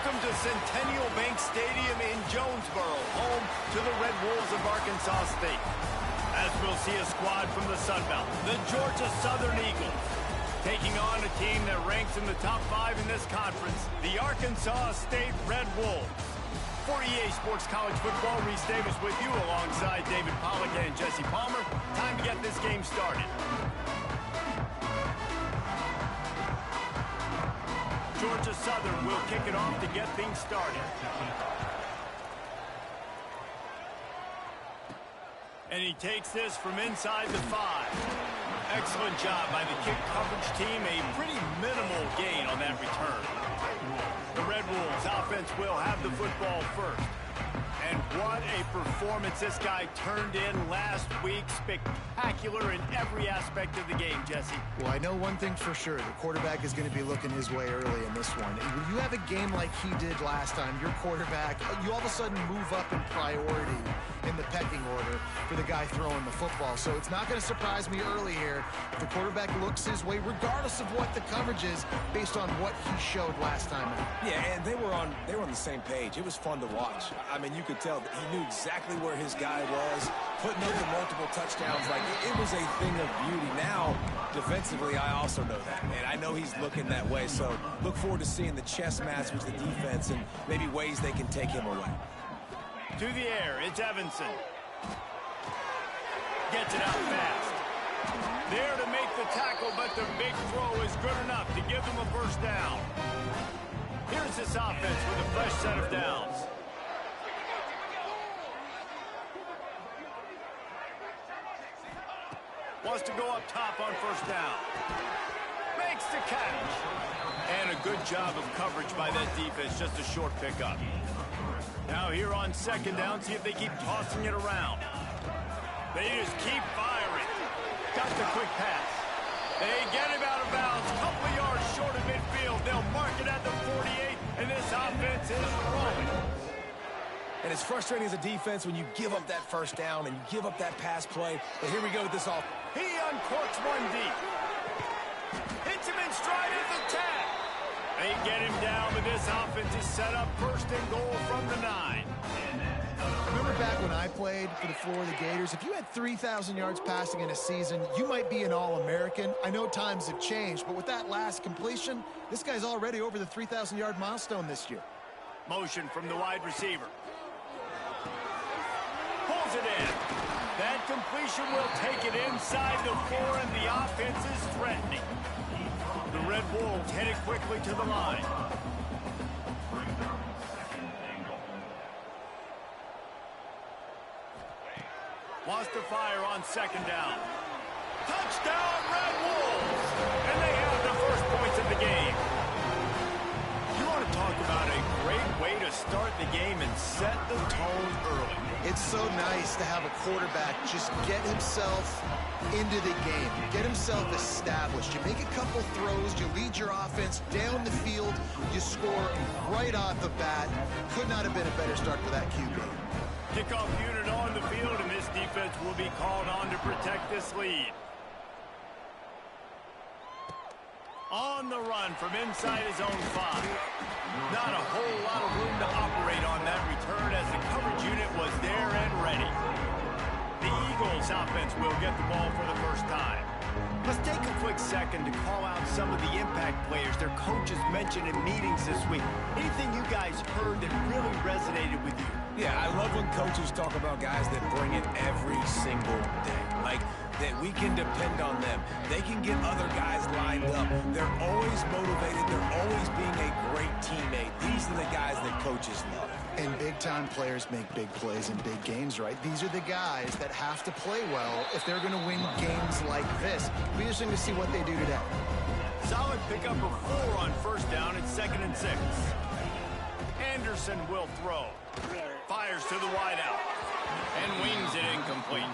Welcome to Centennial Bank Stadium in Jonesboro, home to the Red Wolves of Arkansas State. As we'll see a squad from the Sun Belt, the Georgia Southern Eagles, taking on a team that ranks in the top 5 in this conference, the Arkansas State Red Wolves. For EA Sports College Football, Reese Davis with you alongside David Pollack and Jesse Palmer. Time to get this game started. Georgia Southern will kick it off to get things started. And he takes this from inside the 5. Excellent job by the kick coverage team. A pretty minimal gain on that return. The Red Wolves offense will have the football first. And what a performance this guy turned in last week. Spectacular in every aspect of the game, Jesse. Well, I know one thing for sure. The quarterback is going to be looking his way early in this one. When you have a game like he did last time, your quarterback, you all of a sudden move up in priority in the pecking order for the guy throwing the football. So it's not going to surprise me early here if the quarterback looks his way, regardless of what the coverage is, based on what he showed last time. Yeah, and they were on the same page. It was fun to watch. I mean, you could tell that he knew exactly where his guy was, putting over multiple touchdowns. Like, it was a thing of beauty. Now, defensively, I also know that, and I know he's looking that way. So look forward to seeing the chess match with the defense and maybe ways they can take him away. To the air, it's Evanson. Gets it out fast. There to make the tackle, but the big throw is good enough to give them a first down. Here's this offense with a fresh set of downs. Wants to go up top on first down. Makes the catch. And a good job of coverage by that defense, just a short pickup. Now here on second down, see if they keep tossing it around. They just keep firing. Got the quick pass. They get him out of bounds. Couple of yards short of midfield. They'll mark it at the 48, and this offense is rolling. And it's frustrating as a defense when you give up that first down and you give up that pass play. But here we go with this off. He uncorks one deep. Hits him in stride at the 10. They get him down, but this offense is set up first and goal from the 9. Remember back when I played for the Florida Gators, if you had 3,000 yards passing in a season, you might be an All-American. I know times have changed, but with that last completion, this guy's already over the 3,000-yard milestone this year. Motion from the wide receiver. Pulls it in. That completion will take it inside the 4, and the offense is threatening. The Red Wolves headed quickly to the line. Wants to fire on second down. Touchdown, Red Wolves! And they have the first points of the game. You want to talk about a great way to start the game and set the tone early. It's so nice to have a quarterback just get himself into the game, get himself established. You make a couple throws, you lead your offense down the field, you score right off the bat. Could not have been a better start for that QB. Kickoff unit on the field, and this defense will be called on to protect this lead. On the run from inside his own 5. Not a whole lot of room to operate on that return as the coverage unit was there and ready. The Eagles offense will get the ball for the first time. Let's take a quick second to call out some of the impact players their coaches mentioned in meetings this week. Anything you guys heard that really resonated with you? Yeah, I love when coaches talk about guys that bring it every single day. Like, that we can depend on them. They can get other guys lined up. They're always motivated. They're always being a great teammate. These are the guys that coaches love. And big-time players make big plays in big games, right? These are the guys that have to play well if they're going to win games like this. It'll be interesting to see what they do today. Solid pickup of 4 on first down. It's 2nd and 6. Anderson will throw. Fires to the wideout. And wings it incomplete.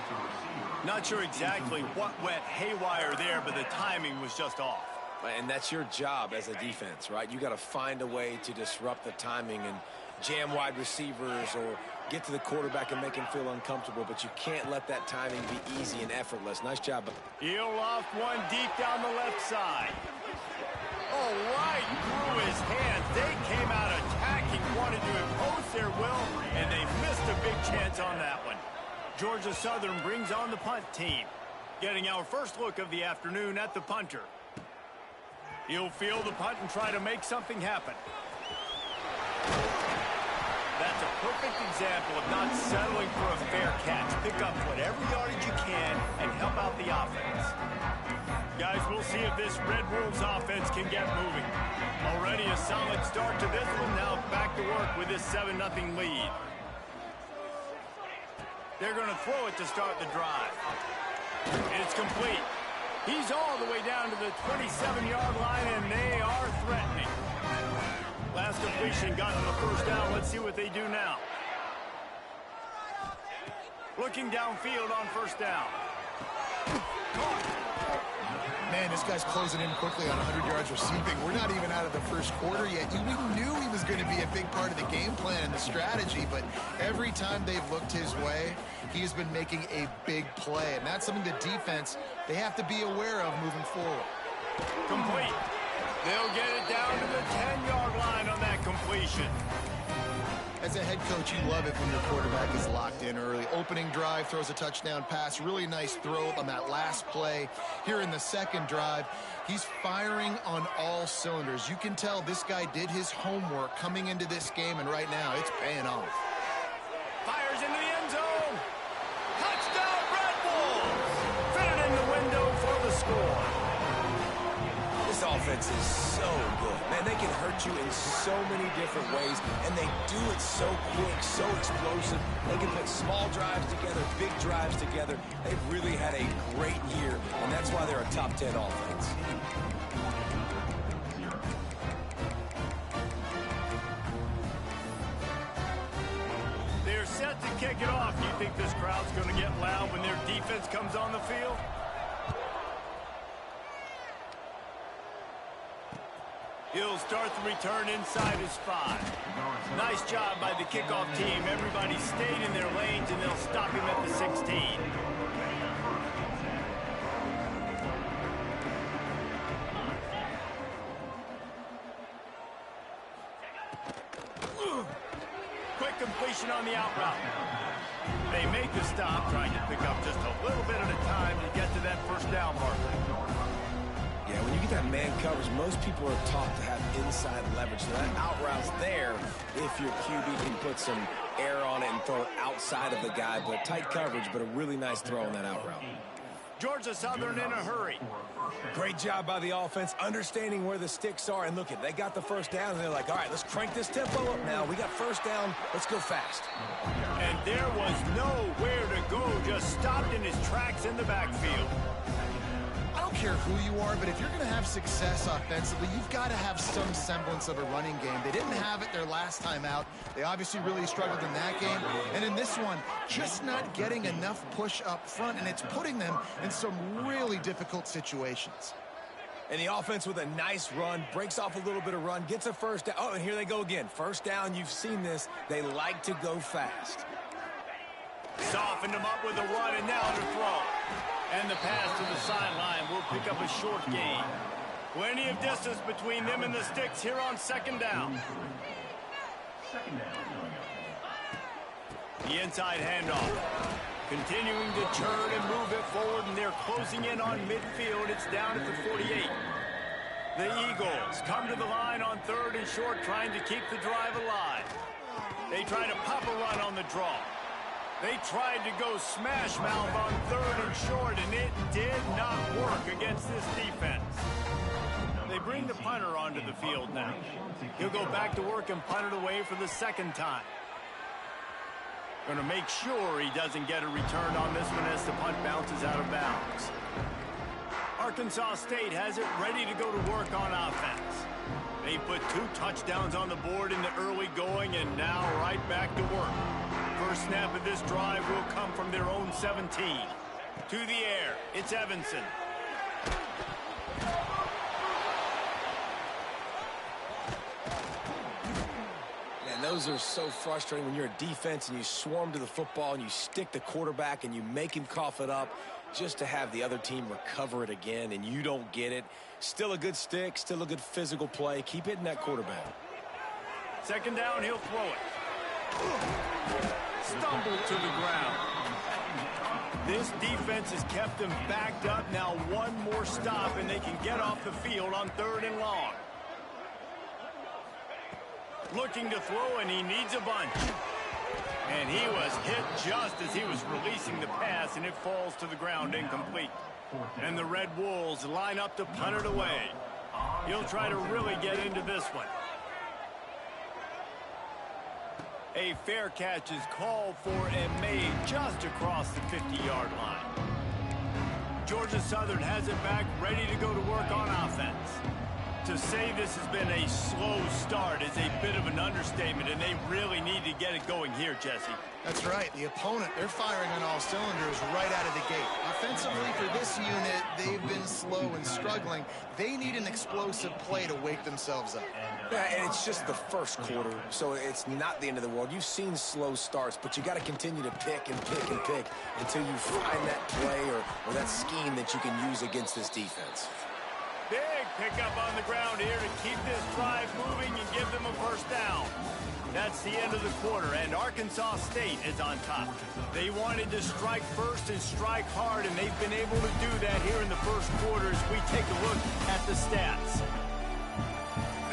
Not sure exactly what went haywire there, but the timing was just off. And that's your job as a defense, right? You got to find a way to disrupt the timing and jam wide receivers or get to the quarterback and make him feel uncomfortable, but you can't let that timing be easy and effortless. Nice job. He'll loft one deep down the left side. Oh, right through his hands. They came out attacking Vikings wanted to impose their will, and they missed a big chance on that one. Georgia Southern brings on the punt team. Getting our first look of the afternoon at the punter. He'll field the punt and try to make something happen. That's a perfect example of not settling for a fair catch. Pick up whatever yardage you can and help out the offense. Guys, we'll see if this Red Wolves offense can get moving. Already a solid start to this one. Now back to work with this 7-0 lead. They're going to throw it to start the drive. It's complete. He's all the way down to the 27-yard line, and they are threatening. Last completion got them the first down. Let's see what they do now. Looking downfield on first down. Man, this guy's closing in quickly on 100 yards receiving. We're not even out of the first quarter yet. We knew he was going to be a big part of the game plan and the strategy, but every time they've looked his way, he has been making a big play. And that's something the defense, they have to be aware of moving forward. Complete. They'll get it down to the 10-yard line on that completion. As a head coach, you love it when your quarterback is locked in early. Opening drive, throws a touchdown pass. Really nice throw on that last play. Here in the second drive, he's firing on all cylinders. You can tell this guy did his homework coming into this game, and right now it's paying off. Fires into the end zone. Touchdown, Red Wolves! Fit it in the window for the score. This offense is so good. Man, they can hurt you in so many different ways, and they do it so quick, so explosive. They can put small drives together, big drives together. They've really had a great year, and that's why they're a top 10 offense. They're set to kick it off. Do you think this crowd's going to get loud when their defense comes on the field? He'll start the return inside his 5. Nice job by the kickoff team. Everybody stayed in their lanes, and they'll stop him at the 16. Quick completion on the out route. They make the stop, trying to pick up just a little bit at a time to get to that first down marker. Yeah, when you get that man coverage, most people are taught to have inside leverage. So that out route's there if your QB can put some air on it and throw it outside of the guy. But tight coverage, but a really nice throw on that out route. Georgia Southern in a hurry. Great job by the offense, understanding where the sticks are. And look, they got the first down, and they're like, all right, let's crank this tempo up now. We got first down. Let's go fast. And there was nowhere to go, just stopped in his tracks in the backfield. I don't care who you are, but if you're going to have success offensively, you've got to have some semblance of a running game. They didn't have it their last time out. They obviously really struggled in that game. And in this one, just not getting enough push up front, and it's putting them in some really difficult situations. And the offense with a nice run, breaks off a little bit of run, gets a first down. Oh, and here they go again. First down, you've seen this. They like to go fast. Softened him up with a run, and now to throw. And the pass to the sideline will pick up a short gain. Plenty of distance between them and the sticks here on second down. The inside handoff. Continuing to churn and move it forward, and they're closing in on midfield. It's down at the 48. The Eagles come to the line on third and short, trying to keep the drive alive. They try to pop a run on the draw. They tried to go smash mouth on third and short, and it did not work against this defense. They bring the punter onto the field now. He'll go back to work and punt it away for the second time. Going to make sure he doesn't get a return on this one as the punt bounces out of bounds. Arkansas State has it ready to go to work on offense. They put 2 touchdowns on the board in the early going, and now right back to work. First snap of this drive will come from their own 17. To the air, it's Evanson. Man, those are so frustrating when you're a defense and you swarm to the football and you stick the quarterback and you make him cough it up just to have the other team recover it again, and you don't get it. Still a good stick, still a good physical play. Keep hitting that quarterback. second down, he'll throw it. Stumbled to the ground. This defense has kept them backed up. Now one more stop, and they can get off the field on 3rd and long. Looking to throw, and he needs a bunch. And he was hit just as he was releasing the pass, and it falls to the ground incomplete. And the Red Wolves line up to punt it away. He'll try to really get into this one. A fair catch is called for and made just across the 50-yard line. Georgia Southern has it back, ready to go to work on offense. To say this has been a slow start is a bit of an understatement, and they really need to get it going here, Jesse. That's right. The opponent, they're firing on all cylinders right out of the gate. Offensively, for this unit, they've been slow and struggling. They need an explosive play to wake themselves up. Yeah, and it's just the first quarter, so it's not the end of the world. You've seen slow starts, but you got to continue to pick and pick and pick until you find that play or that scheme that you can use against this defense. Big pickup on the ground here to keep this drive moving and give them a first down. That's the end of the quarter, and Arkansas State is on top. They wanted to strike first and strike hard, and they've been able to do that here in the first quarter as we take a look at the stats.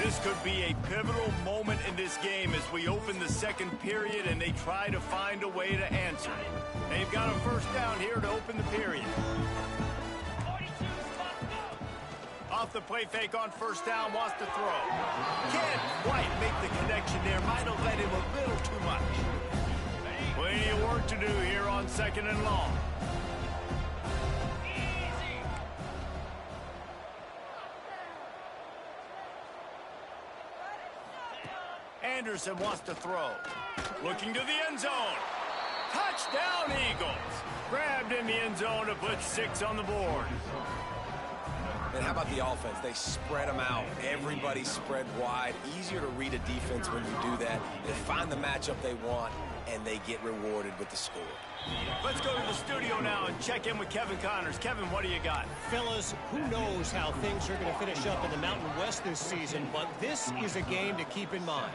This could be a pivotal moment in this game as we open the second period and they try to find a way to answer. They've got a first down here to open the period. Off the play fake on first down, wants to throw. Can't quite make the connection there. Might have led him a little too much. Plenty of work to do here on 2nd and long. Anderson wants to throw. Looking to the end zone. Touchdown, Eagles. Grabbed in the end zone to put 6 on the board. And how about the offense? They spread them out. Everybody spread wide. Easier to read a defense when you do that. They find the matchup they want, and they get rewarded with the score. Let's go to the studio now and check in with Kevin Connors. Kevin, what do you got? Fellas, who knows how things are going to finish up in the Mountain West this season, but this is a game to keep in mind.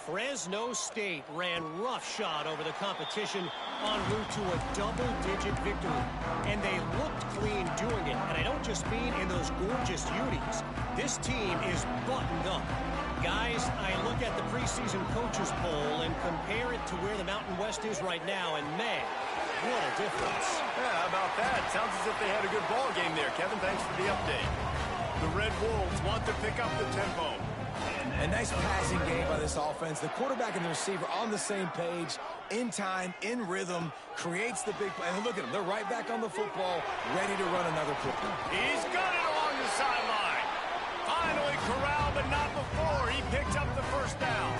Fresno State ran roughshod over the competition en route to a double-digit victory. And they looked clean doing it. And I don't just mean in those gorgeous unis. This team is buttoned up. Guys, I look at the preseason coaches poll and compare it to where the Mountain West is right now, and man, what a difference. Yeah, how about that? Sounds as if they had a good ball game there. Kevin, thanks for the update. The Red Wolves want to pick up the tempo. A nice passing game by this offense. The quarterback and the receiver on the same page, in time, in rhythm, creates the big play. And look at them. They're right back on the football, ready to run another play. He's got it along the sideline. Finally corralled, but not before. He picks up the first down.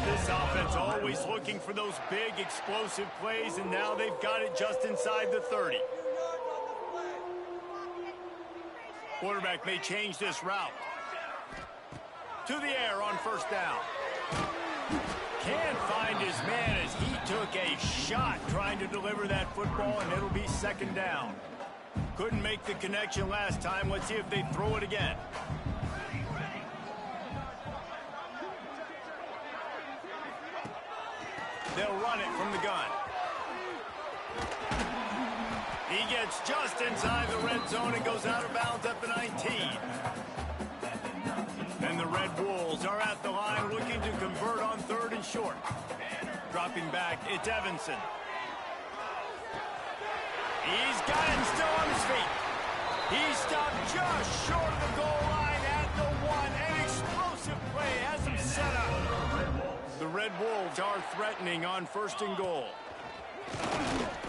This offense always looking for those big, explosive plays, and now they've got it just inside the 30. Quarterback may change this route. To the air on first down. Can't find his man as he took a shot trying to deliver that football, and it'll be 2nd down. Couldn't make the connection last time. Let's see if they throw it again. They'll run it from the gun. He gets just inside the red zone and goes out of bounds at the 19. And the Red Wolves are at the line looking to convert on 3rd and short. Dropping back, it's Evanson. He's got him still on his feet. He stopped just short of the goal line at the 1. An explosive play has him set up. The Red Wolves are threatening on 1st and goal.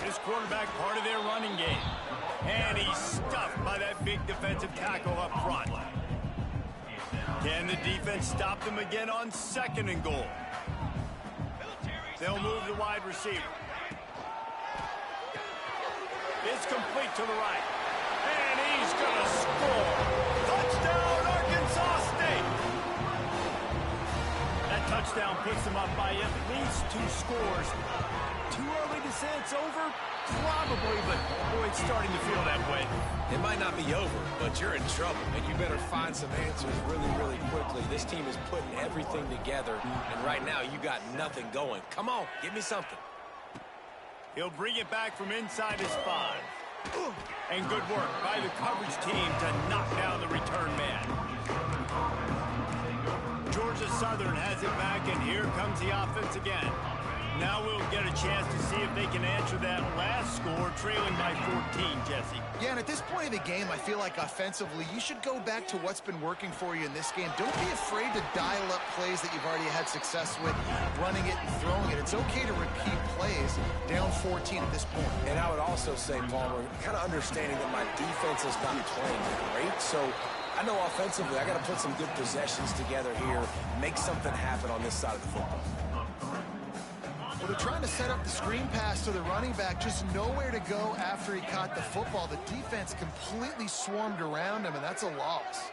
This quarterback part of their running game. And he's stuffed by that big defensive tackle up front. Can the defense stop them again on 2nd and goal? They'll move the wide receiver. It's complete to the right. And he's going to score. Touchdown, Arkansas State. That touchdown puts them up by at least 2 scores. Too early to say it's over? Probably, but boy, it's starting to feel that way. It might not be over, but you're in trouble, and you better find some answers really, really quickly. This team is putting everything together, and right now you got nothing going. Come on, give me something. He'll bring it back from inside his 5. And good work by the coverage team to knock down the return man. Georgia Southern has it back, and here comes the offense again. Now we'll get a chance to see if they can answer that last score, trailing by 14, Jesse. Yeah, and at this point of the game, I feel like offensively, you should go back to what's been working for you in this game. Don't be afraid to dial up plays that you've already had success with, running it and throwing it. It's okay to repeat plays down 14 at this point. And I would also say, Palmer, kind of understanding that my defense is not playing great, so I know offensively I got to put some good possessions together here, make something happen on this side of the football. Well, they're trying to set up the screen pass to the running back, just nowhere to go after he caught the football. The defense completely swarmed around him, and that's a loss.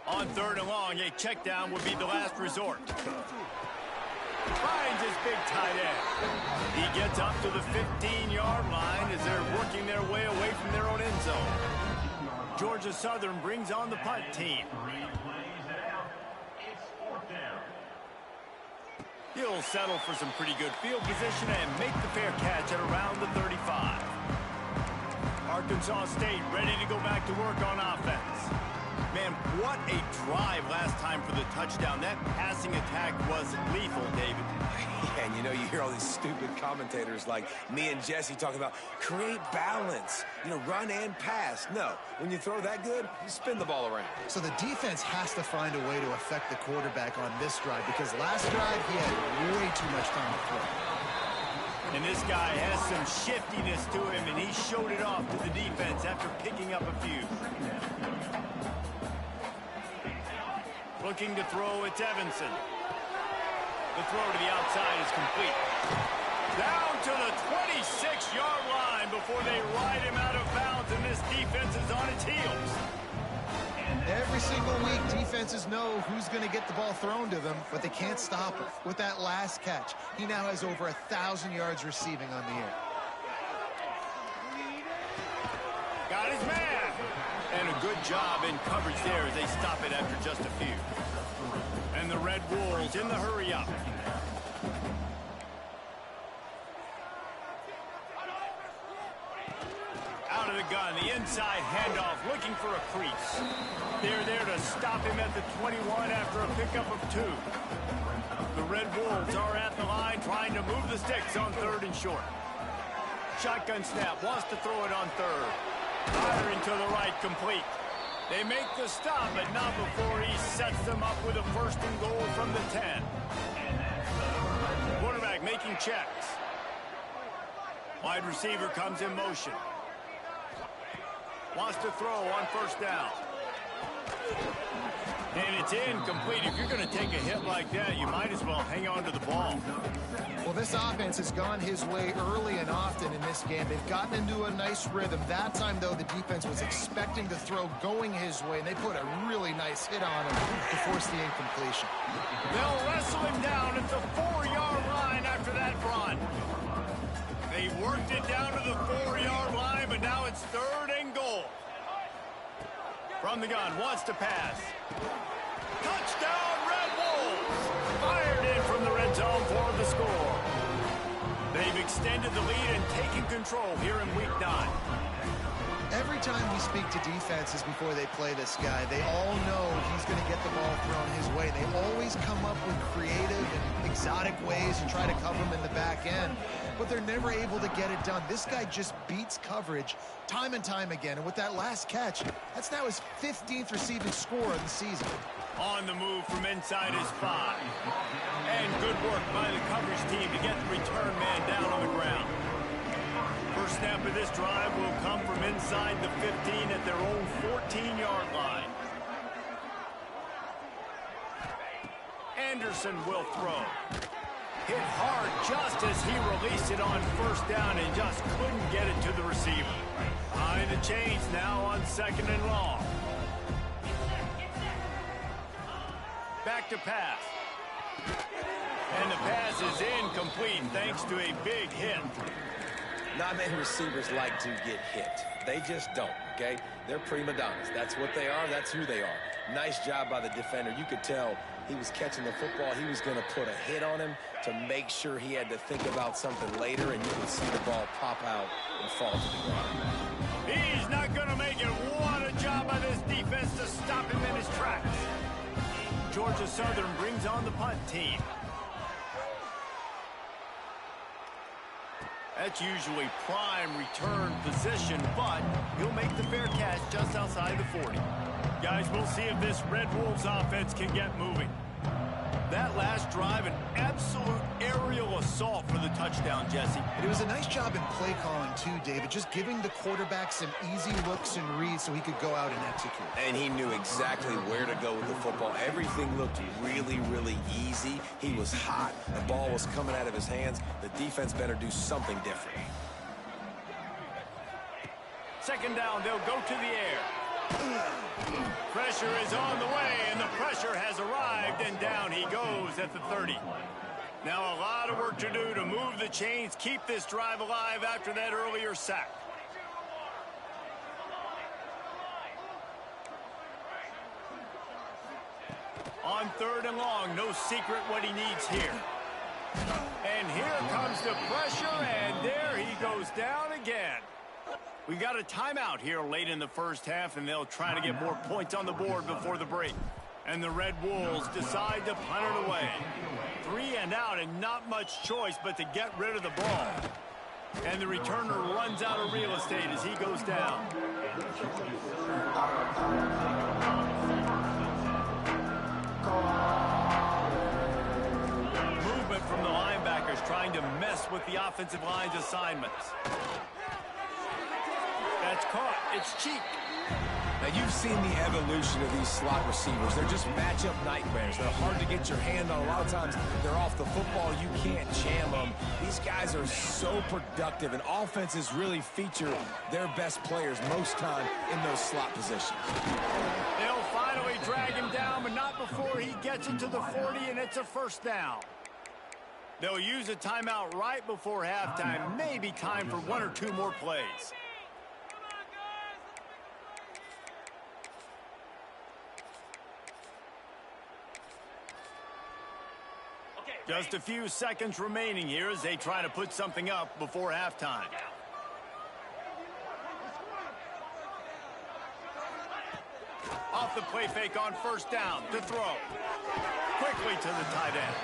On 3rd and long, a check down would be the last resort. Finds his big tight end. He gets up to the 15-yard line as they're working their way away from their own end zone. Georgia Southern brings on the punt team. He'll settle for some pretty good field position and make the fair catch at around the 35. Arkansas State ready to go back to work on offense. Man, what a drive last time for the touchdown. That passing attack was lethal, David. Yeah, and you know, you hear all these stupid commentators like me and Jesse talking about create balance, you know, run and pass. No, when you throw that good, you spin the ball around. So the defense has to find a way to affect the quarterback on this drive, because last drive he had way too much time to throw. And this guy has some shiftiness to him, and he showed it off to the defense after picking up a few. Looking to throw, it's Evanson. The throw to the outside is complete. Down to the 26-yard line before they ride him out of bounds, and this defense is on its heels. Every single week, defenses know who's going to get the ball thrown to them, but they can't stop him. With that last catch, he now has over 1,000 yards receiving on the air. Got his man. And a good job in coverage there as they stop it after just a few. And the Red Wolves in the hurry up. Out of the gun, the inside handoff, looking for a crease. They're there to stop him at the 21 after a pickup of 2. The Red Wolves are at the line trying to move the sticks on 3rd and short. Shotgun snap, wants to throw it on 3rd. Firing to the right, complete. They make the stop, but not before he sets them up with a 1st and goal from the 10. Quarterback making checks. Wide receiver comes in motion. Wants to throw on 1st down. And it's incomplete. If you're going to take a hit like that, you might as well hang on to the ball. Well, this offense has gone his way early and often in this game. They've gotten into a nice rhythm. That time, though, the defense was expecting the throw going his way, and they put a really nice hit on him to force the incompletion. They'll wrestle him down at the 4-yard line after that run. They worked it down to the 4-yard line, but now it's 3rd and goal. From the gun, wants to pass. Touchdown, Red Wolves! Fired in from the red zone for the score. They've extended the lead and taken control here in Week 9. Every time we speak to defenses before they play this guy, they all know he's going to get the ball thrown his way. They always come up with creative and exotic ways to try to cover him in the back end, but they're never able to get it done. This guy just beats coverage time and time again, and with that last catch, that's now his 15th receiving score of the season. On the move from inside his 5. And good work by the coverage team to get the return man down on the ground. First snap of this drive will come from inside the 15 at their own 14-yard line. Anderson will throw. Hit hard just as he released it on 1st down and just couldn't get it to the receiver. Behind the chains now on 2nd and long. Back to pass. And the pass is incomplete thanks to a big hit. Not many receivers like to get hit. They just don't, okay? They're prima donnas. That's what they are. That's who they are. Nice job by the defender. You could tell he was catching the football. He was going to put a hit on him to make sure he had to think about something later, and you could see the ball pop out and fall to the ground. He's not going to make it. What a job by this defense to stop him in his tracks. Georgia Southern brings on the punt team. That's usually prime return position, but he'll make the fair catch just outside the 40. Guys, we'll see if this Red Wolves offense can get moving. That last drive, an absolute aerial assault for the touchdown, Jesse. It was a nice job in play calling, too, David, just giving the quarterback some easy looks and reads so he could go out and execute. And he knew exactly where to go with the football. Everything looked really, really easy. He was hot. The ball was coming out of his hands. The defense better do something different. Second down, they'll go to the air. Pressure is on the way, and the pressure has arrived, and down he goes at the 30. Now a lot of work to do to move the chains, keep this drive alive after that earlier sack. On third and long, no secret what he needs here. And here comes the pressure, and there he goes down again. We got a timeout here late in the first half, and they'll try to get more points on the board before the break. And the Red Wolves decide to punt it away. 3 and out, and not much choice but to get rid of the ball. And the returner runs out of real estate as he goes down. Movement from the linebackers trying to mess with the offensive line's assignments. That's caught. It's cheap. Now, you've seen the evolution of these slot receivers. They're just matchup nightmares. They're hard to get your hand on. A lot of times, they're off the football. You can't jam them. These guys are so productive, and offenses really feature their best players most time in those slot positions. They'll finally drag him down, but not before he gets it to the 40, and it's a first down. They'll use a timeout right before halftime. Maybe time for 1 or 2 more plays. Just a few seconds remaining here as they try to put something up before halftime. Off the play fake on first down to throw. Quickly to the tight end.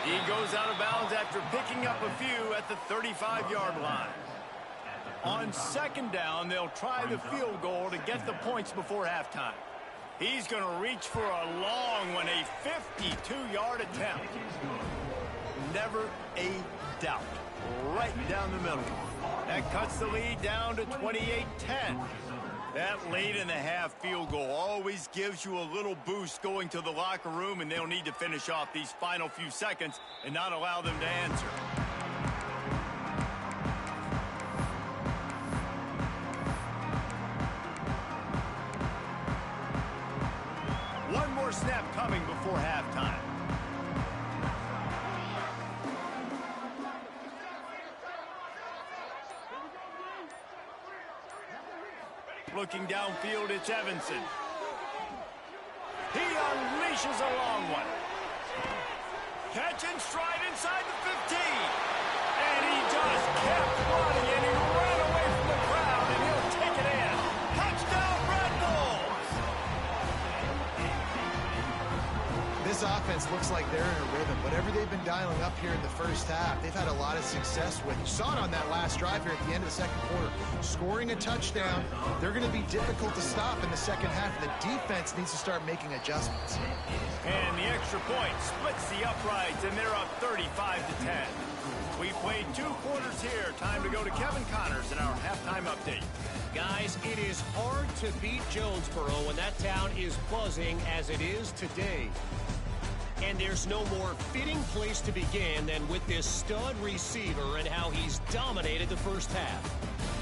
He goes out of bounds after picking up a few at the 35-yard line. On second down, they'll try the field goal to get the points before halftime. He's going to reach for a long one, a 52-yard attempt. Never a doubt. Right down the middle. That cuts the lead down to 28-10. That late in the half field goal always gives you a little boost going to the locker room, and they'll need to finish off these final few seconds and not allow them to answer. One more snap coming before halftime. Looking downfield, it's Evanson. He unleashes a long one. Catch and stride inside the 15. And he just kept running, and he ran away from the crowd, and he'll take it in. Touchdown, Red Bulls! This offense looks like they're in a rhythm. Whatever they've been dialing up here in the first half, they've had a lot of success with. You saw it on that last drive here at the end of the second quarter. Scoring a touchdown, they're going to be difficult to stop in the second half. The defense needs to start making adjustments. And the extra point splits the uprights, and they're up 35-10. We played 2 quarters here. Time to go to Kevin Connors in our halftime update. Guys, it is hard to beat Jonesboro when that town is buzzing as it is today. And there's no more fitting place to begin than with this stud receiver and how he's dominated the first half.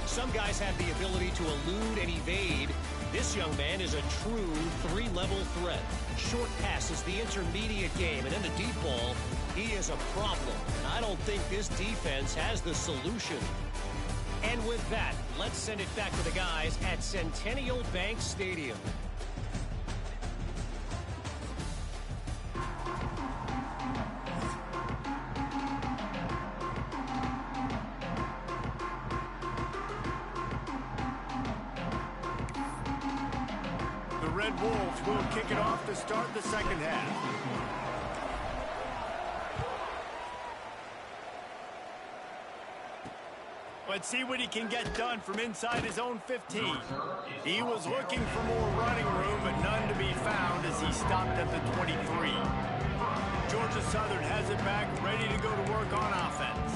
Some guys have the ability to elude and evade. This young man is a true 3-level threat. Short passes, the intermediate game, and then the deep ball. He is a problem, and I don't think this defense has the solution. And with that, let's send it back to the guys at Centennial Bank Stadium. The Red Wolves will kick it off to start the second half. Let's see what he can get done from inside his own 15. He was looking for more running room, but none to be found as he stopped at the 23. Georgia Southern has it back, ready to go to work on offense.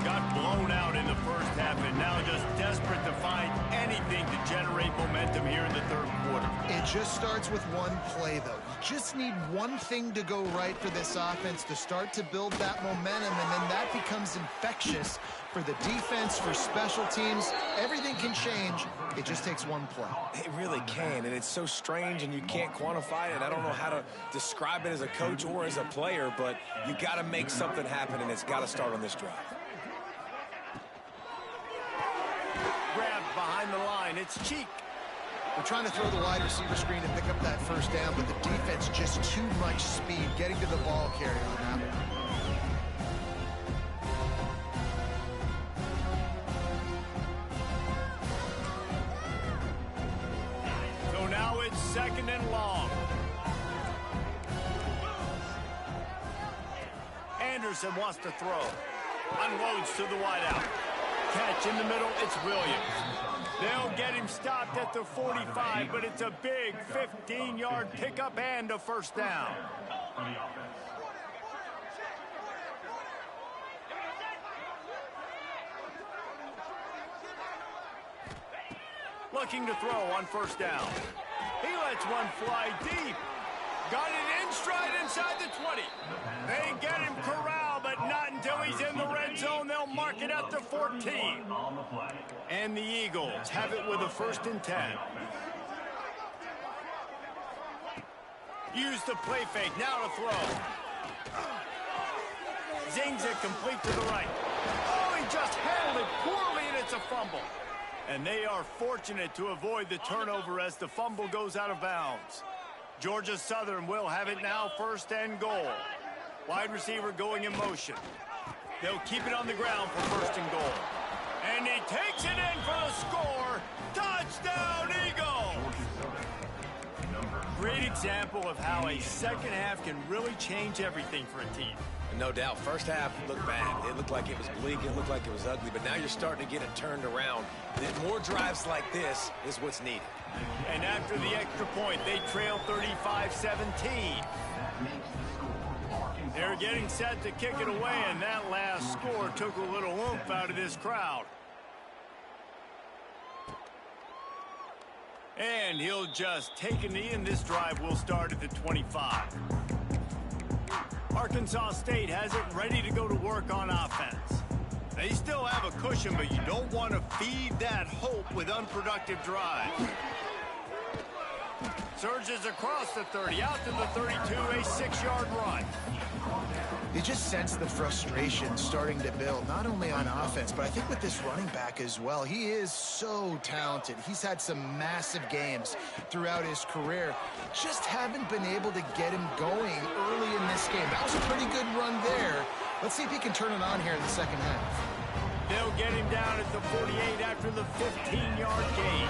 Got blown out in the first half and now just desperate to find anything to generate momentum here in the third quarter. It just starts with one play, though. You just need one thing to go right for this offense to start to build that momentum, and then that becomes infectious for the defense, for special teams. Everything can change. It just takes one play. It really can, and it's so strange, and you can't quantify it. I don't know how to describe it as a coach or as a player, but you got to make something happen, and it's got to start on this drive. Grabbed behind the line. It's Cheek. We're trying to throw the wide receiver screen to pick up that first down, but the defense just too much speed getting to the ball carrier on that one. So now it's second and long. Anderson wants to throw. Unloads to the wideout. Catch in the middle, it's Williams. They'll get him stopped at the 45, but it's a big 15-yard pickup and a first down. Looking to throw on first down. He lets one fly deep. Got it in stride inside the 20. They get him corralled, but not until he's in the red zone. They'll mark it at the 14. And the Eagles have it with a 1st and 10. Use the play fake, now to throw. Zings it complete to the right. Oh, he just handled it poorly, and it's a fumble. And they are fortunate to avoid the turnover as the fumble goes out of bounds. Georgia Southern will have it now, 1st and goal. Wide receiver going in motion. They'll keep it on the ground for 1st and goal. And he takes it in for the score. Touchdown, Eagles! Great example of how a second half can really change everything for a team. No doubt. First half looked bad. It looked like it was bleak. It looked like it was ugly. But now you're starting to get it turned around. More drives like this is what's needed. And after the extra point, they trail 35-17. They're getting set to kick it away, and that last score took a little oomph out of this crowd. And he'll just take a knee, and this drive will start at the 25. Arkansas State has it ready to go to work on offense. They still have a cushion, but you don't want to feed that hope with unproductive drives. Surges across the 30, out to the 32, a 6-yard run. You just sense the frustration starting to build, not only on offense, but I think with this running back as well. He is so talented. He's had some massive games throughout his career. Just haven't been able to get him going early in this game. That was a pretty good run there. Let's see if he can turn it on here in the second half. They'll get him down at the 48 after the 15-yard gain.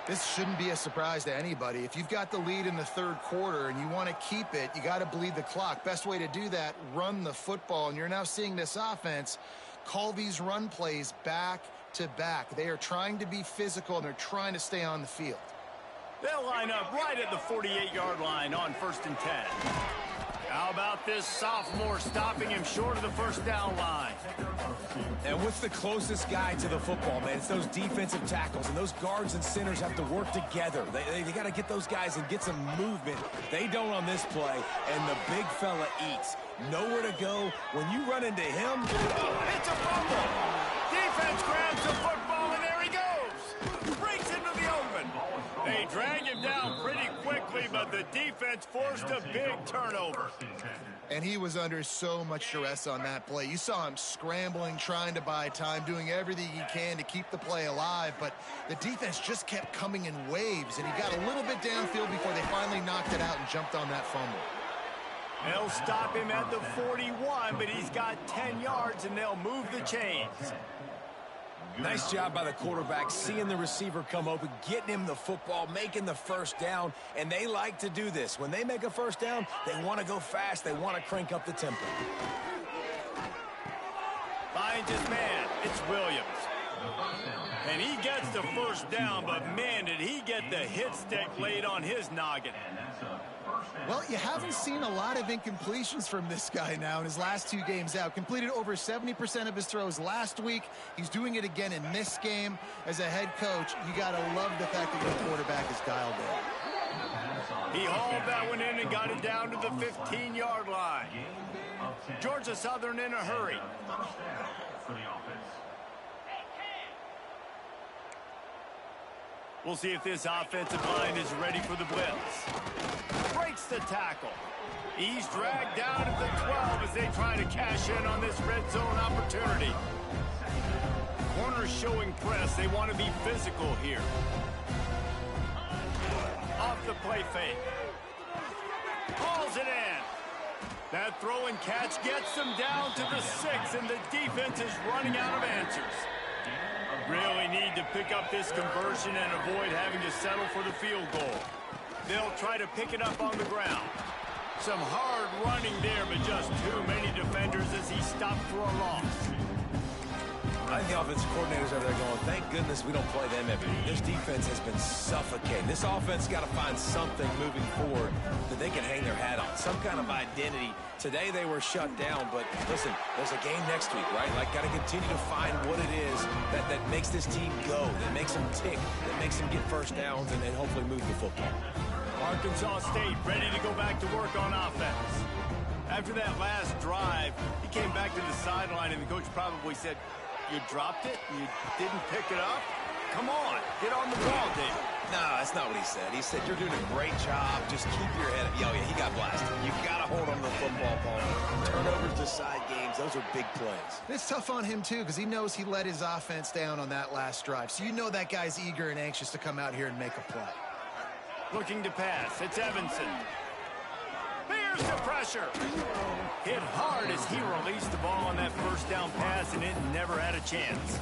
This shouldn't be a surprise to anybody. If you've got the lead in the third quarter and you want to keep it, you got to bleed the clock. Best way to do that, run the football. And you're now seeing this offense call these run plays back to back. They are trying to be physical, and they're trying to stay on the field. They'll line up right at the 48-yard line on 1st and 10. How about this sophomore stopping him short of the first down line? And what's the closest guy to the football, man? It's those defensive tackles, and those guards and centers have to work together. They got to get those guys and get some movement. They don't on this play, and the big fella eats. Nowhere to go. When you run into him, it's a fumble. Defense grabs the football, and there he goes. Breaks into the open. They drag him down pretty quickly, but the defense forced a big turnover. And he was under so much duress on that play. You saw him scrambling, trying to buy time, doing everything he can to keep the play alive. But the defense just kept coming in waves, and he got a little bit downfield before they finally knocked it out and jumped on that fumble. They'll stop him at the 41, but he's got 10 yards, and they'll move the chains. Nice job by the quarterback, seeing the receiver come open, getting him the football, making the first down, and they like to do this. When they make a first down, they want to go fast. They want to crank up the tempo. Finds his man. It's Williams. And he gets the first down, but man, did he get the hit stick laid on his noggin. Well, you haven't seen a lot of incompletions from this guy now in his last 2 games out. Completed over 70% of his throws last week. He's doing it again in this game. As a head coach, you got to love the fact that your quarterback is dialed in. He hauled that one in and got it down to the 15-yard line. Georgia Southern in a hurry. We'll see if this offensive line is ready for the blitz. Breaks the tackle. He's dragged down at the 12 as they try to cash in on this red zone opportunity. Corners showing press. They want to be physical here. Off the play fake. Hauls it in. That throw and catch gets them down to the 6, and the defense is running out of answers. Really need to pick up this conversion and avoid having to settle for the field goal. They'll try to pick it up on the ground. Some hard running there, but just too many defenders as he stopped for a loss. I think the offensive coordinators over there going, thank goodness we don't play them every week. This defense has been suffocating. This offense got to find something moving forward that they can hang their hat on, some kind of identity. Today they were shut down, but listen, there's a game next week, right? Like, got to continue to find what it is that makes this team go, that makes them tick, that makes them get first downs, and then hopefully move the football. Arkansas State ready to go back to work on offense. After that last drive, he came back to the sideline, and the coach probably said, you dropped it? You didn't pick it up? Come on, get on the ball, David. No, that's not what he said. He said, you're doing a great job. Just keep your head up. Oh, yeah, he got blasted. You got to hold on to the football ball. Turnovers decide games. Those are big plays. It's tough on him, too, because he knows he let his offense down on that last drive. So you know that guy's eager and anxious to come out here and make a play. Looking to pass. It's Evanson. Bears the pressure. Hit hard as he released the ball on that first down pass, and it never had a chance.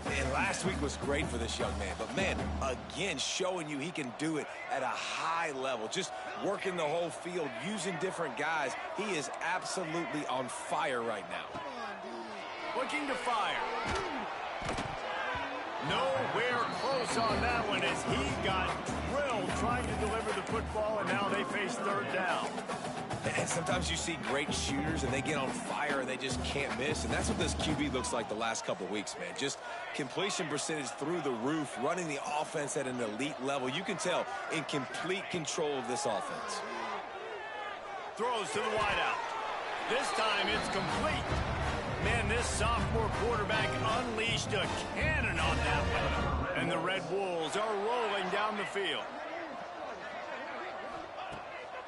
And last week was great for this young man. But, man, again, showing you he can do it at a high level. Just working the whole field, using different guys. He is absolutely on fire right now. Looking to fire. Nowhere close on that one as he got drilled trying to deliver the football, and now they face third down. And sometimes you see great shooters and they get on fire and they just can't miss. And that's what this QB looks like the last couple of weeks, man. Just completion percentage through the roof, running the offense at an elite level. You can tell in complete control of this offense. Throws to the wideout. This time it's complete. Man, this sophomore quarterback unleashed a cannon on that one. And the Red Wolves are rolling down the field.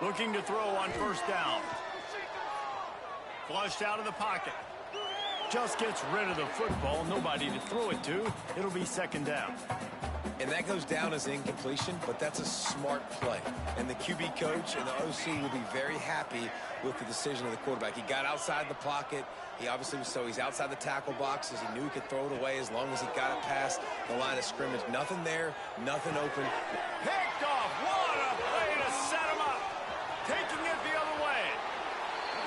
Looking to throw on first down. Flushed out of the pocket. Just gets rid of the football. Nobody to throw it to. It'll be second down. And that goes down as incompletion, but that's a smart play. And the QB coach and the OC will be very happy with the decision of the quarterback. He got outside the pocket. He obviously was he's outside the tackle boxes. He knew he could throw it away as long as he got it past the line of scrimmage. Nothing there, nothing open. Picked off. What a play to set him up. Taking it the other way.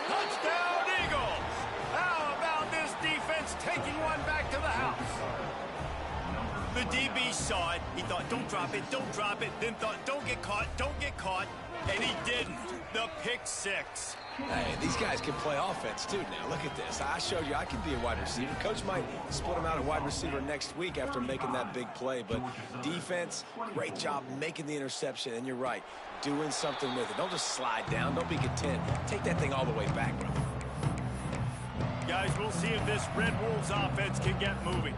Touchdown, Eagles. How about this defense taking one back to the house? The DB saw it. He thought, don't drop it, don't drop it. Then thought, don't get caught, don't get caught. And he didn't. The pick six. Hey, these guys can play offense, too, now. Look at this. I showed you I can be a wide receiver. Coach might split him out at wide receiver next week after making that big play. But defense, great job making the interception. And you're right, doing something with it. Don't just slide down. Don't be content. Take that thing all the way back, brother. Guys, we'll see if this Red Wolves offense can get moving.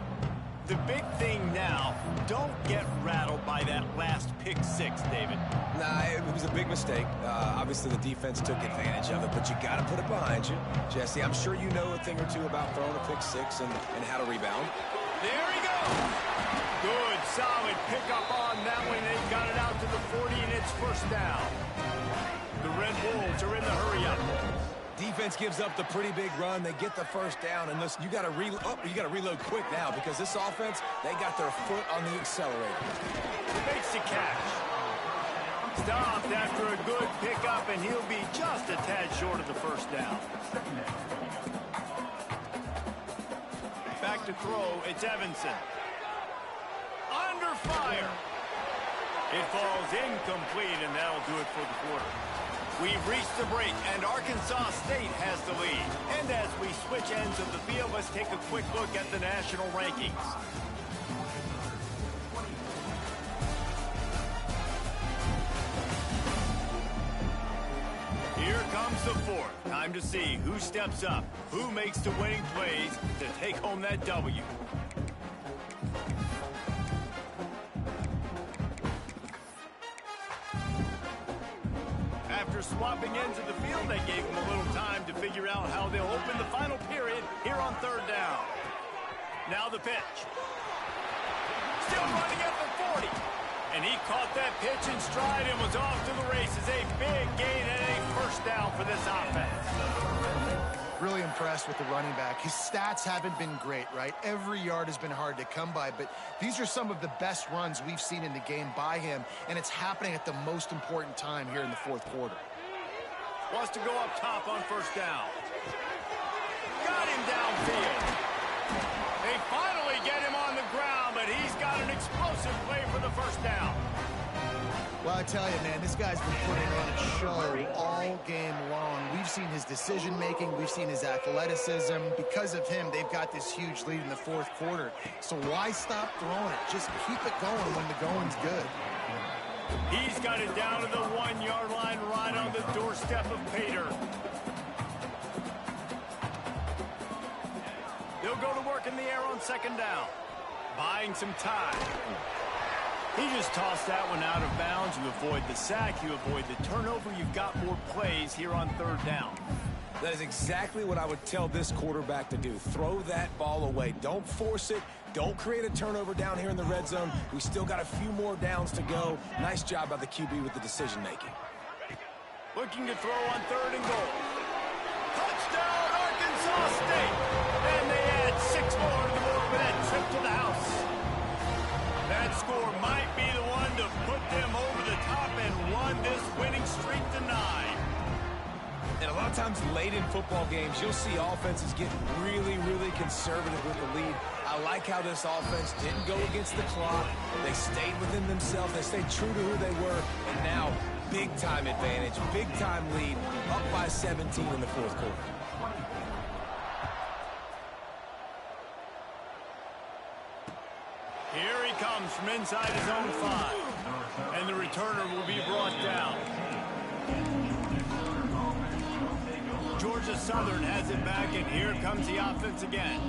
The big thing now, don't get rattled by that last pick six, David. Nah, it was a big mistake. Obviously, the defense took advantage of it, but you got to put it behind you. Jesse, I'm sure you know a thing or two about throwing a pick six and how to rebound. There he goes. Good, solid pickup on that one. They got it out to the 40, and it's first down. The Red Wolves are in the hurry-up. Defense gives up the pretty big run. They get the first down, and listen, you got to reload quick now because this offense, they got their foot on the accelerator. Makes the catch. Stopped after a good pickup, and he'll be just a tad short of the first down. Back to throw, it's Evanson. Under fire. It falls incomplete, and that'll do it for the quarter. We've reached the break, and Arkansas State has the lead. And as we switch ends of the field, let's take a quick look at the national rankings. Here comes the fourth. Time to see who steps up, who makes the winning plays to take home that W. After swapping ends of the field, they gave them a little time to figure out how they'll open the final period here on third down. Now the pitch. Still running at the 40. And he caught that pitch in stride and was off to the races. A big gain and a first down for this offense. Really impressed with the running back. His stats haven't been great, right? Every yard has been hard to come by, but these are some of the best runs we've seen in the game by him, and it's happening at the most important time here in the fourth quarter. Wants to go up top on first down. Got him downfield. They finally get him on the ground, but he's got an explosive play for the first down. Well, I tell you, man, this guy's been putting on a show all game long. We've seen his decision-making. We've seen his athleticism. Because of him, they've got this huge lead in the fourth quarter. So why stop throwing it? Just keep it going when the going's good. He's got it down to the 1 yard line right on the doorstep of Pater. They'll go to work in the air on second down. Buying some time. He just tossed that one out of bounds. You avoid the sack, you avoid the turnover. You've got more plays here on third down. That is exactly what I would tell this quarterback to do. Throw that ball away. Don't force it. Don't create a turnover down here in the red zone. We still got a few more downs to go. Nice job by the QB with the decision-making. Looking to throw on third and goal. Touchdown, Arkansas State. And they add 6 more to the board for that trip to the house. That score might be the one to put them over the top and run this winning streak to 9. And a lot of times late in football games, you'll see offenses get really, really conservative with the lead. I like how this offense didn't go against the clock. They stayed within themselves. They stayed true to who they were. And now, big-time advantage, big-time lead, up by 17 in the fourth quarter. Here he comes from inside his own 5. And the returner will be brought down. Georgia Southern has it back, and here comes the offense again.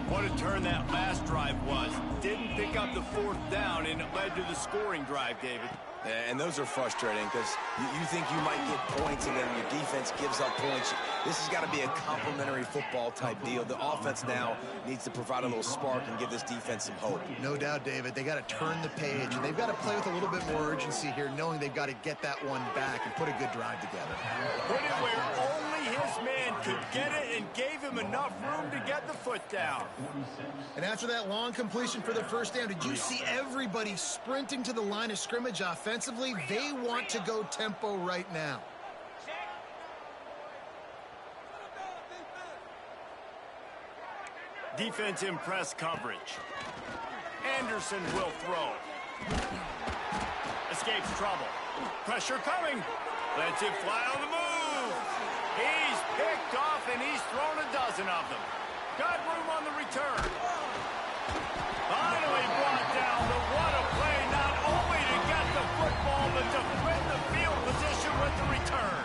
What a turn that last drive was. Didn't pick up the fourth down, and it led to the scoring drive, David. And those are frustrating because you think you might get points and then your defense gives up points. This has got to be a complimentary football type deal. The offense now needs to provide a little spark and give this defense some hope. No doubt, David. They got to turn the page, and they've got to play with a little bit more urgency here, knowing they've got to get that one back and put a good drive together. Put it where only his man could get it and gave him enough room to get the foot down. And after that long completion for the first down, did you see everybody sprinting to the line of scrimmage offensively? They want to go tempo right now. Defense in press coverage. Anderson will throw. Escapes trouble. Pressure coming. Lets it fly on the move. He's picked off, and he's thrown a dozen of them. Got room on the return. Finally brought down. What a play, not only to get the football, but to win the field position with the return.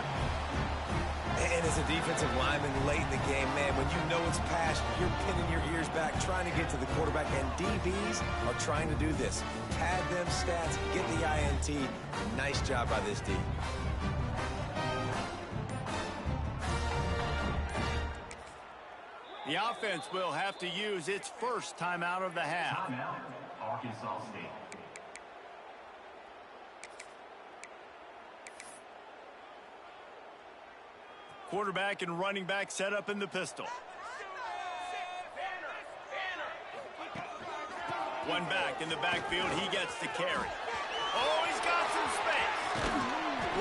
And as a defensive lineman late in the game, man, when you know it's pass, you're pinning your ears back, trying to get to the quarterback, and DBs are trying to do this. Pad them stats, get the INT. Nice job by this D. The offense will have to use its first timeout of the half. Timeout, Arkansas State. Quarterback and running back set up in the pistol. One back in the backfield. He gets the carry. Oh, he's got some space.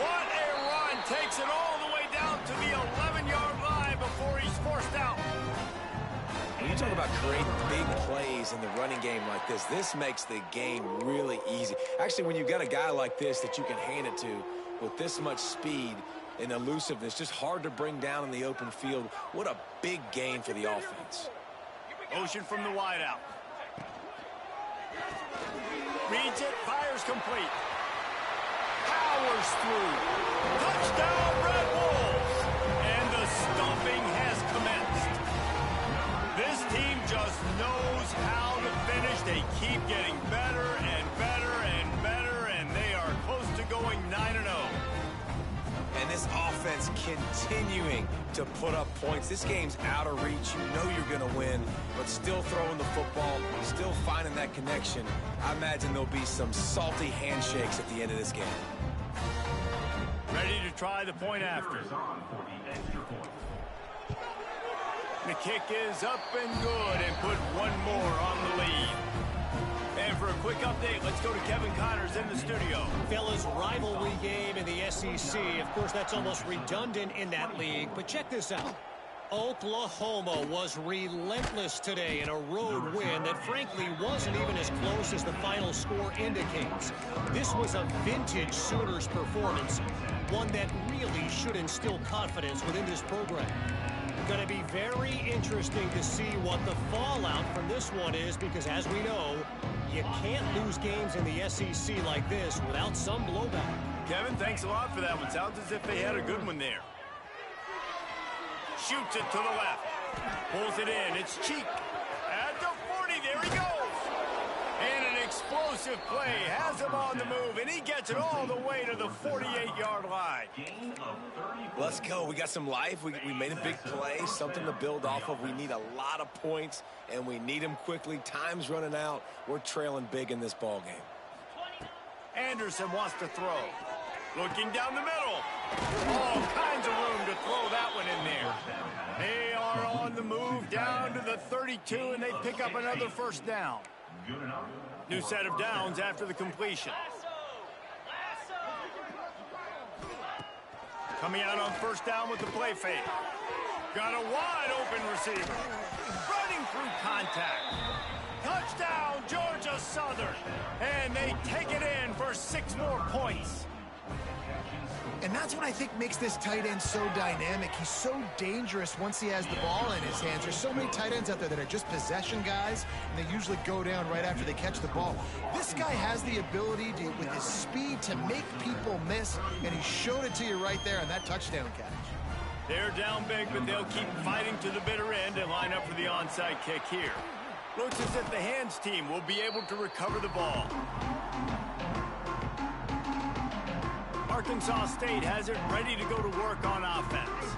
What a run. Takes it all the way down to the 11-yard line before he's forced out. When you talk about creating big plays in the running game like this makes the game really easy. Actually, when you've got a guy like this that you can hand it to with this much speed and elusiveness, just hard to bring down in the open field. What a big gain for the offense. Motion from the wideout. Reads it, fires complete. Powers through. Touchdown, Red Wolves! And the stomping has commenced. This team just knows how to finish. They keep getting better and better and better, and they are close to going 9-0. And this offense continuing to put up points. This game's out of reach. You know you're going to win, but still throwing the football, still finding that connection. I imagine there'll be some salty handshakes at the end of this game. Ready to try the point after. The kick is up and good and put one more on the lead. And for a quick update, let's go to Kevin Connors in the studio. Fellas, rivalry game in the SEC. Of course, that's almost redundant in that league. But check this out. Oklahoma was relentless today in a road win that frankly wasn't even as close as the final score indicates. This was a vintage Sooners performance, one that really should instill confidence within this program. Going to be very interesting to see what the fallout from this one is, because as we know, you can't lose games in the SEC like this without some blowback. Kevin, thanks a lot for that one. Sounds as if they had a good one there. Shoots it to the left. Pulls it in. It's Cheek. At the 40. There he goes. And an explosive play. Has him on the move. And he gets it all the way to the 48-yard line. Let's go. We got some life. We made a big play. Something to build off of. We need a lot of points, and we need them quickly. Time's running out. We're trailing big in this ball game. Anderson wants to throw. Looking down the middle. All kinds of room to throw that one in there. They are on the move down to the 32, and they pick up another first down. New set of downs after the completion. Coming out on first down with the play fake. Got a wide open receiver. Running through contact. Touchdown, Georgia Southern. And they take it in for 6 more points. And that's what I think makes this tight end so dynamic. He's so dangerous once he has the ball in his hands. There's so many tight ends out there that are just possession guys, and they usually go down right after they catch the ball. This guy has the ability to, with his speed, to make people miss, and he showed it to you right there on that touchdown catch. They're down big, but they'll keep fighting to the bitter end and line up for the onside kick here. Looks as if the hands team will be able to recover the ball. Arkansas State has it ready to go to work on offense.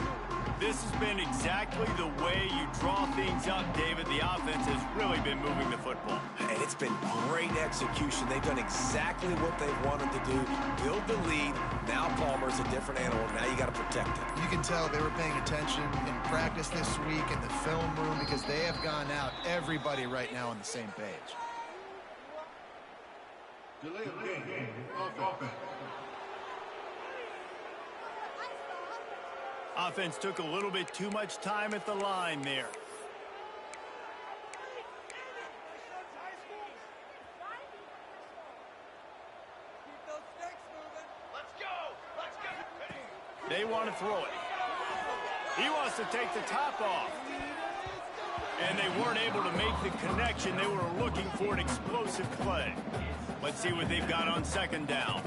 This has been exactly the way you draw things up, David. The offense has really been moving the football. And it's been great execution. They've done exactly what they've wanted to do. Build the lead. Now Palmer's a different animal. Now you got to protect it. You can tell they were paying attention in practice this week in the film room, because they have gone out, everybody right now on the same page. Delay of game. Offense. Offense took a little bit too much time at the line there. They want to throw it. He wants to take the top off. And they weren't able to make the connection. They were looking for an explosive play. Let's see what they've got on second down.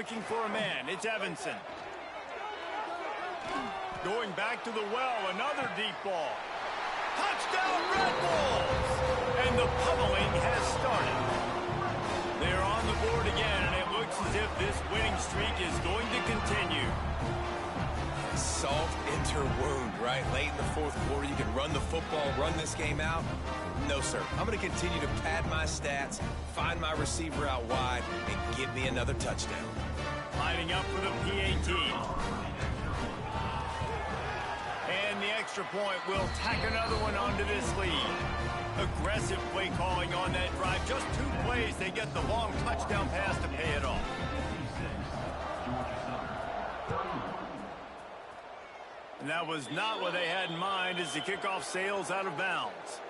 looking for a man. It's Evanson. Going back to the well, another deep ball. Touchdown, Red Bulls! And the pummeling has started. They're on the board again, and it looks as if this winning streak is going to continue. Salt into wound, right? Late in the fourth quarter, you can run the football, run this game out. No, sir. I'm going to continue to pad my stats, find my receiver out wide, and give me another touchdown. Lining up for the PAT. And the extra point will tack another one onto this lead. Aggressive play calling on that drive. Just 2 plays, they get the long touchdown pass to pay it off. And that was not what they had in mind as the kickoff sails out of bounds.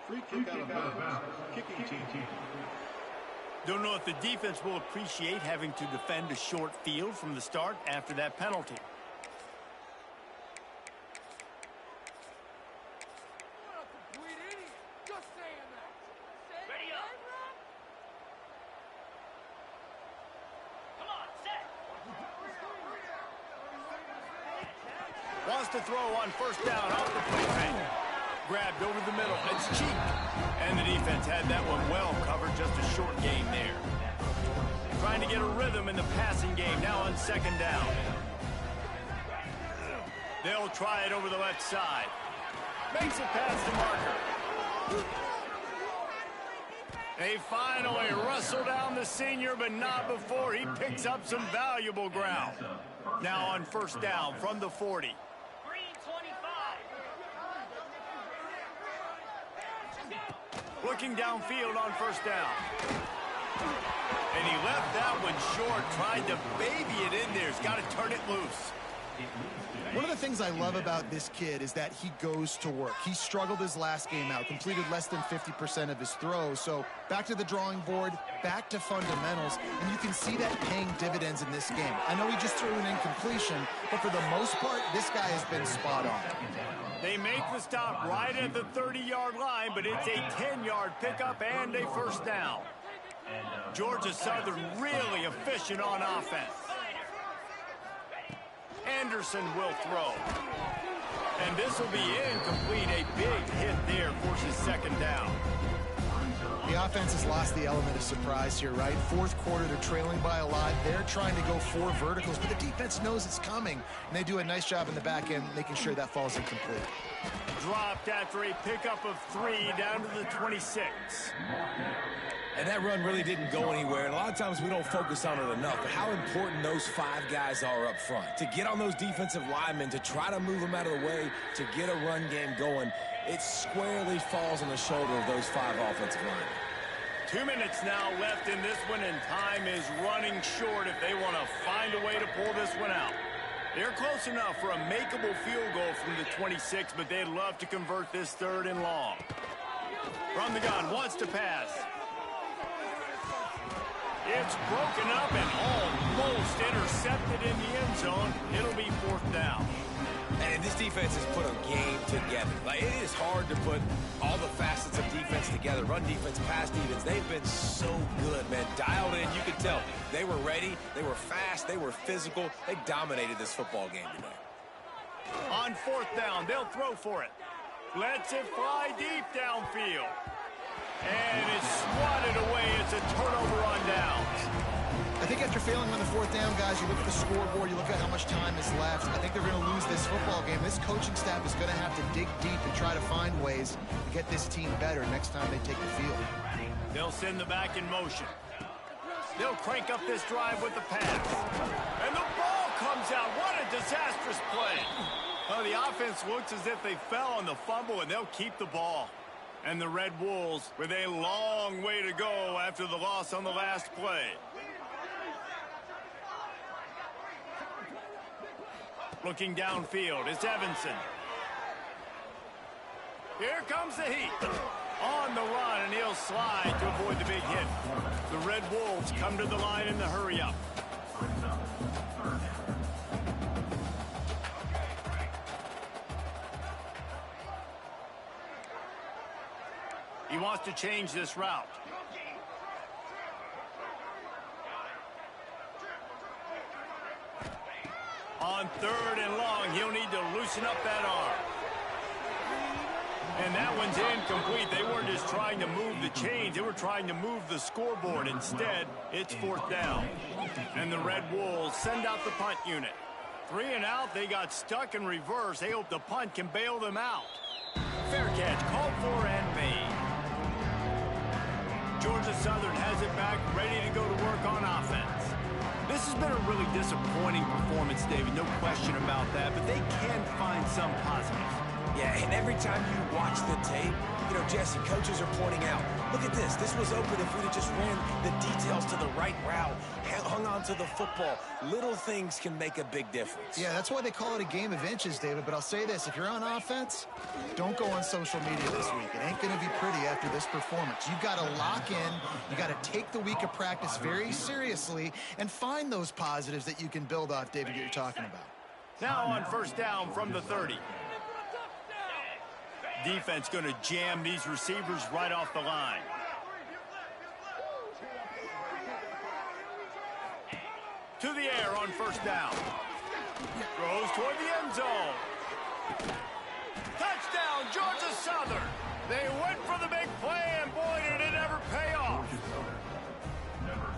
Free kick out of bounds. Kicking team. Don't know if the defense will appreciate having to defend a short field from the start after that penalty. Wants to throw on first down off the playpen. Grabbed over the middle. It's Cheek. And the defense had that one well covered. Just a short game there. Trying to get a rhythm in the passing game now on second down. They'll try it over the left side. Makes it past the marker. They finally wrestle down the senior, but not before he picks up some valuable ground. Now on first down from the 40. Looking downfield on first down. And he left that one short, tried to baby it in there. He's got to turn it loose. One of the things I love about this kid is that he goes to work. He struggled his last game out, completed less than 50% of his throws. So back to the drawing board, back to fundamentals, and you can see that paying dividends in this game. I know he just threw an incompletion, but for the most part, this guy has been spot on. They make the stop right at the 30-yard line, but it's a 10-yard pickup and a first down. Georgia Southern really efficient on offense. Anderson will throw. And this will be incomplete. A big hit there, forces second down. The offense has lost the element of surprise here, right? Fourth quarter, they're trailing by a lot. They're trying to go 4 verticals, but the defense knows it's coming. And they do a nice job in the back end, making sure that falls incomplete. Dropped after a pickup of 3 down to the 26. And that run really didn't go anywhere. And a lot of times we don't focus on it enough, but how important those 5 guys are up front. To get on those defensive linemen, to try to move them out of the way, to get a run game going, it squarely falls on the shoulder of those 5 offensive linemen. 2 minutes now left in this one, and time is running short if they want to find a way to pull this one out. They're close enough for a makeable field goal from the 26, but they'd love to convert this 3rd and long. From the gun, wants to pass. It's broken up and almost intercepted in the end zone. It'll be 4th down. And this defense has put a game together. Like, it is hard to put all the facets of defense together. Run defense, pass defense. They've been so good, man. Dialed in. You could tell they were ready. They were fast. They were physical. They dominated this football game today. On 4th down, they'll throw for it. Lets it fly deep downfield. And it's swatted away. It's a turnover on downs. I think after failing on the 4th down, guys, you look at the scoreboard, you look at how much time is left. I think they're going to lose this football game. This coaching staff is going to have to dig deep and try to find ways to get this team better next time they take the field. They'll send the back in motion. They'll crank up this drive with the pass. And the ball comes out. What a disastrous play. Well, the offense looks as if they fell on the fumble, and they'll keep the ball. And the Red Wolves with a long way to go after the loss on the last play. Looking downfield, it's Evanson. Here comes the heat. On the run, and he'll slide to avoid the big hit. The Red Wolves come to the line in the hurry-up. He wants to change this route. On 3rd and long, he'll need to loosen up that arm. And that one's incomplete. They weren't just trying to move the chains. They were trying to move the scoreboard. Instead, it's 4th down. And the Red Wolves send out the punt unit. 3 and out, they got stuck in reverse. They hope the punt can bail them out. Fair catch, called for and made. Georgia Southern has it back, ready to go to work on offense. This has been a really disappointing performance, David, no question about that, but they can find some positives. Yeah, and every time you watch the tape, you know, Jesse, coaches are pointing out, look at this. This was open if we'd have just ran the details to the right route, hung on to the football. Little things can make a big difference. Yeah, that's why they call it a game of inches, David. But I'll say this, if you're on offense, don't go on social media this week. It ain't going to be pretty after this performance. You've got to lock in. You got to take the week of practice very seriously and find those positives that you can build off, David, that you're talking about. Now on 1st down from the 30. Defense going to jam these receivers right off the line. To the air on 1st down. Throws toward the end zone. Touchdown, Georgia Southern. They went for the big play, and boy, did it ever pay off.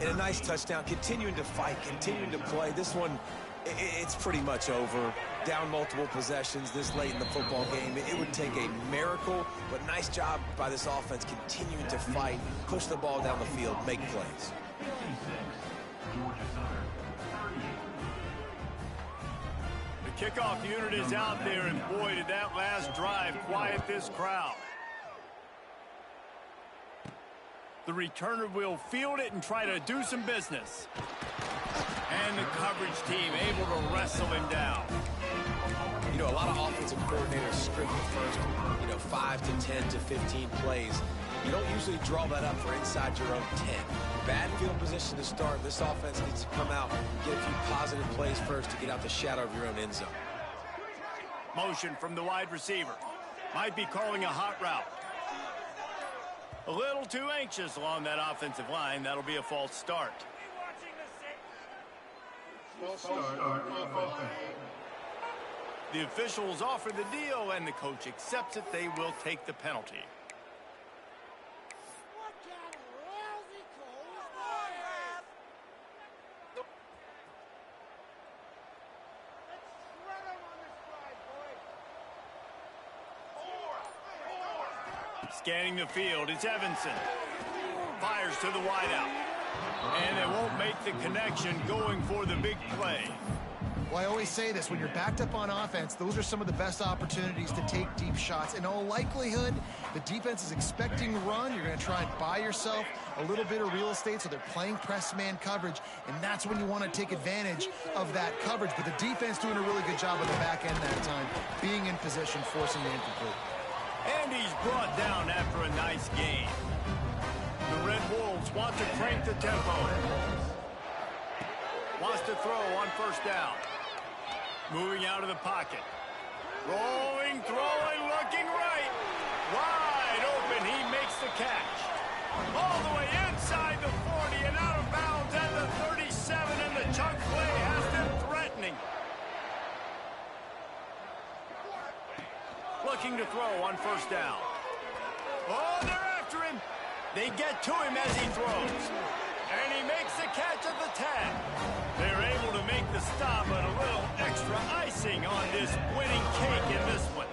And a nice touchdown, continuing to fight, continuing to play. This one, it's pretty much over. Down multiple possessions this late in the football game. It would take a miracle, but nice job by this offense continuing to fight, push the ball down the field, make plays. The kickoff unit is out there, and boy, did that last drive quiet this crowd. The returner will field it and try to do some business. And the coverage team able to wrestle him down. You know, a lot of offensive coordinators script the first, 5 to 10 to 15 plays. You don't usually draw that up for inside your own 10. Bad field position to start. This offense needs to come out and get a few positive plays first to get out the shadow of your own end zone. Motion from the wide receiver. Might be calling a hot route. A little too anxious along that offensive line. That'll be a false start. The officials offer the deal, and the coach accepts it. They will take the penalty. Scanning the field, it's Evanson. Fires to the wideout. And they won't make the connection going for the big play. Well, I always say this, when you're backed up on offense, those are some of the best opportunities to take deep shots. In all likelihood, the defense is expecting run. You're going to try and buy yourself a little bit of real estate, so they're playing press man coverage, and that's when you want to take advantage of that coverage. But the defense doing a really good job on the back end that time, being in position, forcing the incomplete. And he's brought down after a nice game. The Red Wolves want to crank the tempo. Wants to throw on 1st down. Moving out of the pocket. Rolling, throwing, looking right. Wide open, he makes the catch. All the way inside the 40 and out of bounds at the 37, and the chunk play has them threatening. Looking to throw on 1st down. Oh, they're after him. They get to him as he throws. And he makes the catch at the 10. They're able to make the stop, but a little extra icing on this winning cake in this one.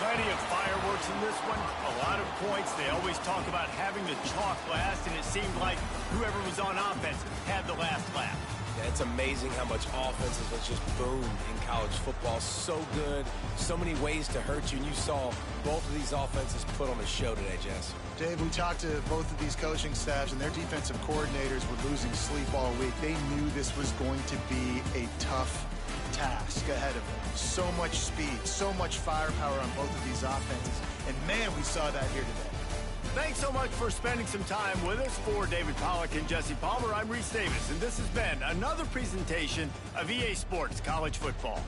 Plenty of fireworks in this one. A lot of points. They always talk about having the chalk last, and it seemed like whoever was on offense had the last laugh. Yeah, it's amazing how much offense has just boomed in college football. So good, so many ways to hurt you, and you saw both of these offenses put on a show today, Jess. Dave, we talked to both of these coaching staffs, and their defensive coordinators were losing sleep all week. They knew this was going to be a tough task ahead of them. So much speed, so much firepower on both of these offenses, and man, we saw that here today. Thanks so much for spending some time with us. For David Pollack and Jesse Palmer, I'm Reese Davis, and this has been another presentation of EA Sports College Football.